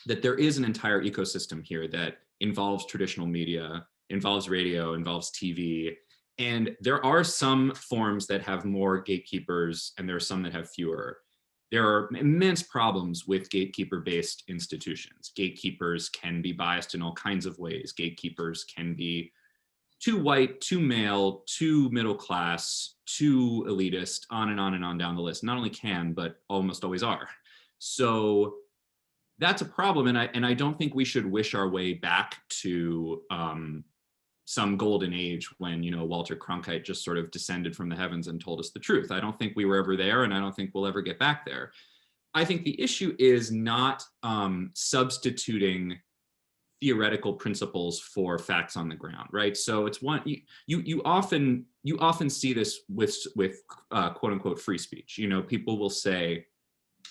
that there is an entire ecosystem here that involves traditional media, involves radio, involves TV. And there are some forms that have more gatekeepers and there are some that have fewer. There are immense problems with gatekeeper-based institutions. Gatekeepers can be biased in all kinds of ways. Gatekeepers can be too white, too male, too middle class, too elitist, on and on and on down the list. Not only can, but almost always are. So that's a problem, and I don't think we should wish our way back to some golden age when, you know, Walter Cronkite just sort of descended from the heavens and told us the truth. I don't think we were ever there, and I don't think we'll ever get back there. I think the issue is not substituting theoretical principles for facts on the ground, right? So it's one, you often see this with quote unquote free speech. You know, people will say,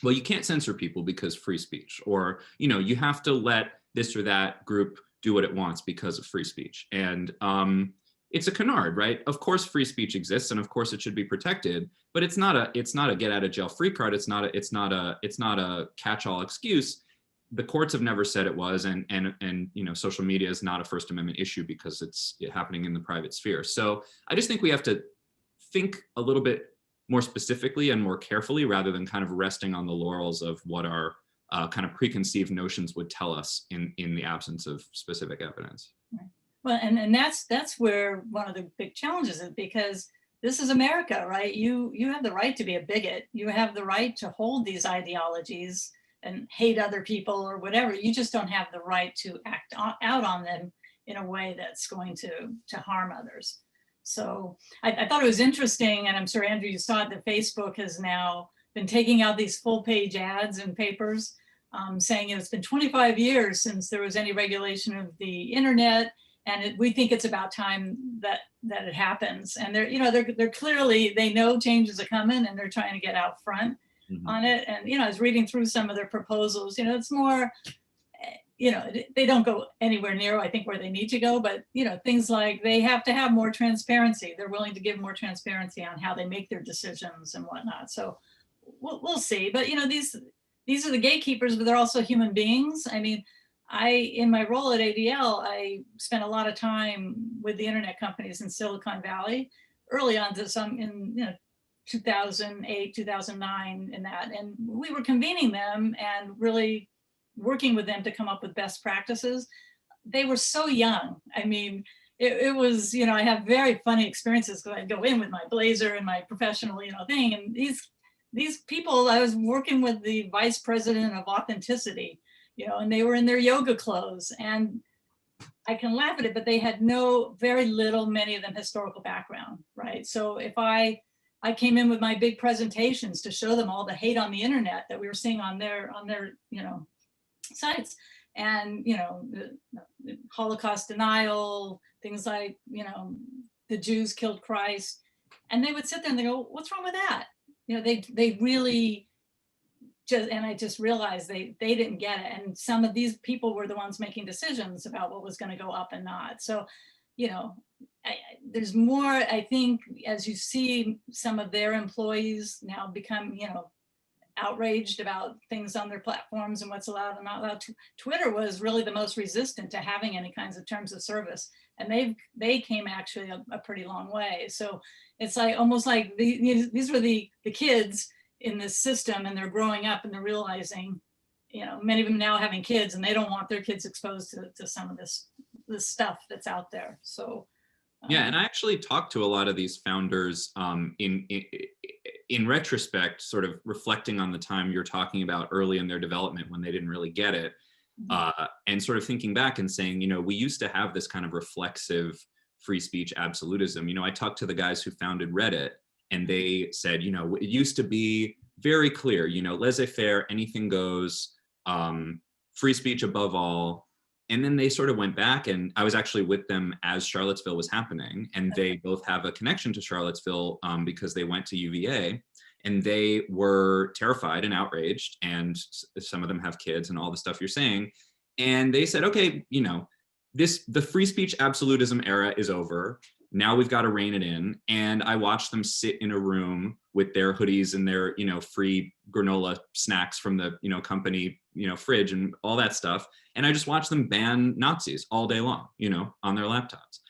well, you can't censor people because free speech, or, you know, you have to let this or that group do what it wants because of free speech. And it's a canard, right? Of course, free speech exists, and of course it should be protected, but it's not a get out of jail free card. It's not a catch-all excuse. The courts have never said it was, and you know, social media is not a First Amendment issue because it's happening in the private sphere. So I just think we have to think a little bit more specifically and more carefully, rather than kind of resting on the laurels of what our kind of preconceived notions would tell us in the absence of specific evidence. Right. Well, and that's where one of the big challenges is, because this is America, right? You have the right to be a bigot. You have the right to hold these ideologies and hate other people or whatever. You just don't have the right to act out on them in a way that's going to harm others. So I thought it was interesting, and I'm sure, Andrew, you saw it, that Facebook has now been taking out these full page ads in papers, saying, you know, it's been 25 years since there was any regulation of the internet, and we think it's about time that it happens. And they're clearly, they know changes are coming, and they're trying to get out front on it. And, you know, I was reading through some of their proposals. You know, it's more, you know, they don't go anywhere near, I think, where they need to go, but, you know, things like they have to have more transparency. They're willing to give more transparency on how they make their decisions and whatnot. So we'll see. But, you know, these are the gatekeepers, but they're also human beings. I mean, in my role at ADL, I spent a lot of time with the internet companies in Silicon Valley early on, to some in, you know, 2008, 2009, and that, and we were convening them and really working with them to come up with best practices. They were so young. I mean, it was, you know, I have very funny experiences because I'd go in with my blazer and my professional, you know, thing. And these people, I was working with the vice president of authenticity, you know, and they were in their yoga clothes. And I can laugh at it, but they had very little, many of them, historical background, right? So if I came in with my big presentations to show them all the hate on the internet that we were seeing on their, you know, sites, and, you know, the Holocaust denial, things like, you know, the Jews killed Christ. And they would sit there and they go, what's wrong with that? You know, they really just, and I just realized they didn't get it. And some of these people were the ones making decisions about what was going to go up and not. So, you know, there's more, I think, as you see some of their employees now become, you know, outraged about things on their platforms and what's allowed and not allowed. Twitter was really the most resistant to having any kinds of terms of service, and they came actually a pretty long way. So it's like almost like these were the kids in this system, and they're growing up and they're realizing, you know, many of them now having kids, and they don't want their kids exposed to some of this stuff that's out there. So yeah, and I actually talked to a lot of these founders in retrospect, sort of reflecting on the time you're talking about early in their development when they didn't really get it, and sort of thinking back and saying, you know, we used to have this kind of reflexive free speech absolutism. You know, I talked to the guys who founded Reddit, and they said, you know, it used to be very clear, you know, laissez-faire, anything goes, free speech above all. And then they sort of went back, and I was actually with them as Charlottesville was happening, and they both have a connection to Charlottesville because they went to UVA, and they were terrified and outraged, and some of them have kids and all the stuff you're saying. And they said, okay, you know, the free speech absolutism era is over. Now we've got to rein it in. And I watched them sit in a room with their hoodies and their, you know, free granola snacks from the, you know, company, you know, fridge and all that stuff. And I just watched them ban Nazis all day long, you know, on their laptops.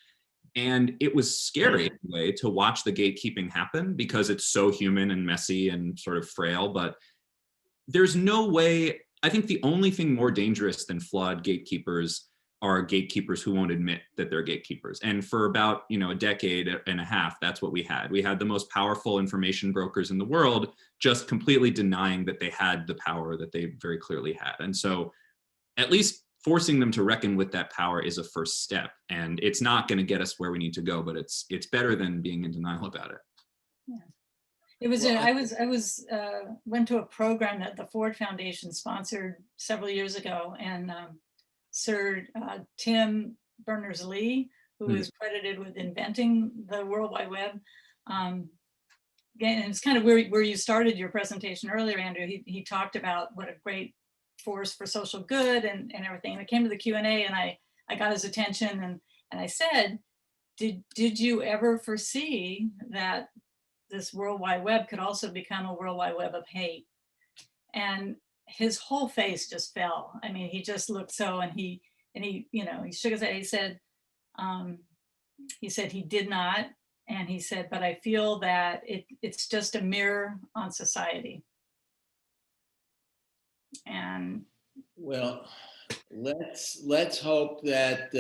And it was scary in a way to watch the gatekeeping happen because it's so human and messy and sort of frail. But there's no way, I think the only thing more dangerous than flawed gatekeepers are gatekeepers who won't admit that they're gatekeepers. And for about, you know, a decade and a half, that's what we had. We had the most powerful information brokers in the world just completely denying that they had the power that they very clearly had. And so at least forcing them to reckon with that power is a first step. And it's not going to get us where we need to go, but it's better than being in denial about it. Yeah. It was, I went to a program that the Ford Foundation sponsored several years ago, and Sir Tim Berners-Lee, who is credited with inventing the World Wide Web. Again, it's kind of where you started your presentation earlier, Andrew. He talked about what a great force for social good and everything. And it came to the Q&A, and I got his attention, and I said, did you ever foresee that this World Wide Web could also become a World Wide Web of hate? And his whole face just fell. I mean, he just looked so, and he, you know, he shook his head. He said he did not. And he said, but I feel that it's just a mirror on society. And well, let's hope that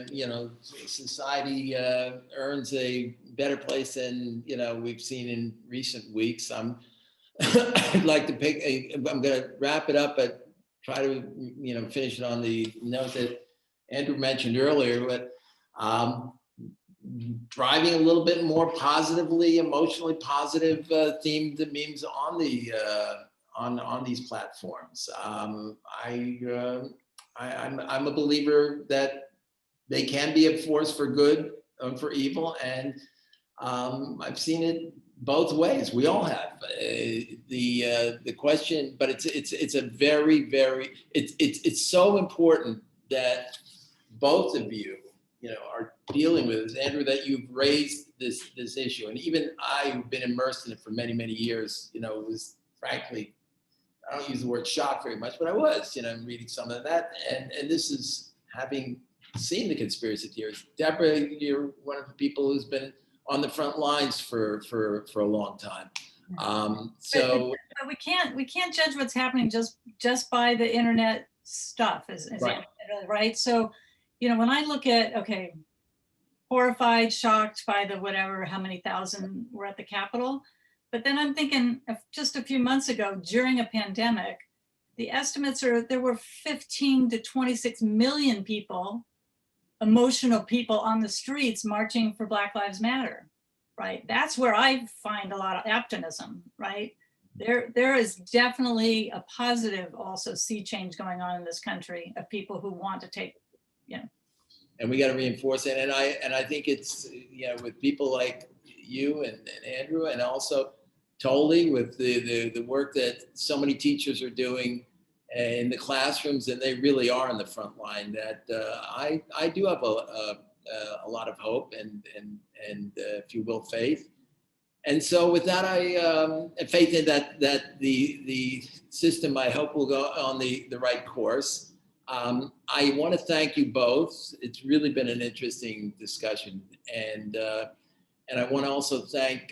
you know, society earns a better place than, you know, we've seen in recent weeks. I'd like to I'm going to wrap it up, but try to, you know, finish it on the note that Andrew mentioned earlier, but driving a little bit more positively, emotionally positive themed memes on the on these platforms. I'm a believer that they can be a force for good and for evil, and I've seen it both ways. We all have the question, but it's a very, very, it's so important that both of you, you know, are dealing with this, Andrew, that you've raised this issue. And even I've been immersed in it for many, many years. You know, it was frankly, I don't use the word shock very much, but I was, you know, reading some of that. And this is having seen the conspiracy theories. Deborah, you're one of the people who's been on the front lines for a long time. So but we can't judge what's happening just by the internet stuff, right. Right? So, you know, when I look at, okay, horrified, shocked by the whatever, how many thousand were at the Capitol, but then I'm thinking of just a few months ago during a pandemic, the estimates are there were 15 to 26 million people, emotional people on the streets marching for Black Lives Matter, right? That's where I find a lot of optimism, right? There is definitely a positive also sea change going on in this country of people who want to take, you know, and we got to reinforce it. And I think it's, you know, with people like you and Andrew, and also Tolly, with the work that so many teachers are doing in the classrooms, and they really are in the front line, that I do have a lot of hope and if you will, faith. And so with that, I faith in that the system, I hope, will go on the right course. I want to thank you both. It's really been an interesting discussion, and I want to also thank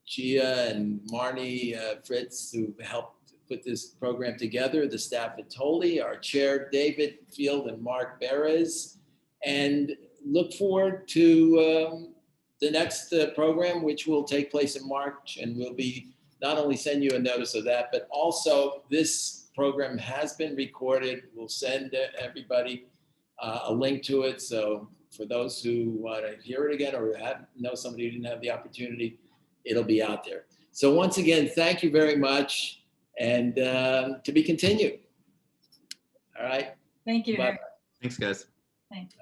Gia and Marnie, Fritz, who helped put this program together, the staff at Tolly, our chair, David Field and Mark Perez, and look forward to the next program, which will take place in March, and we'll be not only send you a notice of that, but also this program has been recorded. We'll send everybody a link to it. So for those who want to hear it again, or know somebody who didn't have the opportunity, it'll be out there. So once again, thank you very much, and to be continued. All right. Thank you. Bye. Thanks, guys. Thanks.